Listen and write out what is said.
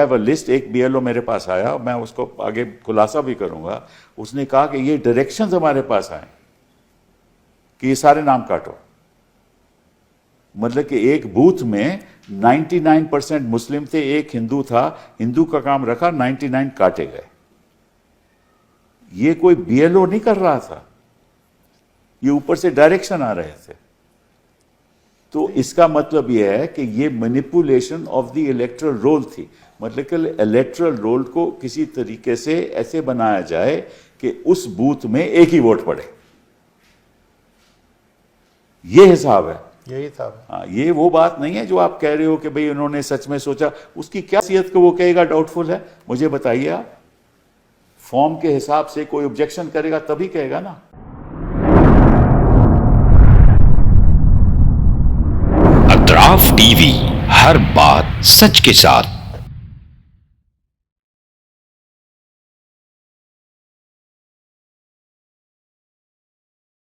Have a list. ایک BLO میرے پاس آیا, میں اس کو آگے خلاصہ بھی کروں گا. اس نے کہا کہ یہ ڈائریکشنز ہمارے پاس آئیں کہ یہ سارے نام کاٹو. مطلب کہ ایک بوتھ میں 99% مسلم تھے, ایک ہندو تھا, ہندو کا کام رکھا, 99 کاٹے گئے. یہ کوئی BLO نہیں کر رہا تھا, یہ اوپر سے ڈائریکشن آ رہے تھے. تو اس کا مطلب یہ ہے کہ یہ manipulation of the electoral roll تھی. مطلب کہ الیکٹرل رول کو کسی طریقے سے ایسے بنایا جائے کہ اس بوتھ میں ایک ہی ووٹ پڑے. یہ حساب ہے, یہی تھا. ہاں, یہ وہ بات نہیں ہے جو آپ کہہ رہے ہو کہ بھئی انہوں نے سچ میں سوچا. اس کی کیا حیثیت کہ وہ کہے گا ڈاؤٹ فل ہے؟ مجھے بتائیے آپ. فارم کے حساب سے کوئی آبجیکشن کرے گا تبھی کہے گا نا. اطراف ٹی وی، ہر بات سچ کے ساتھ.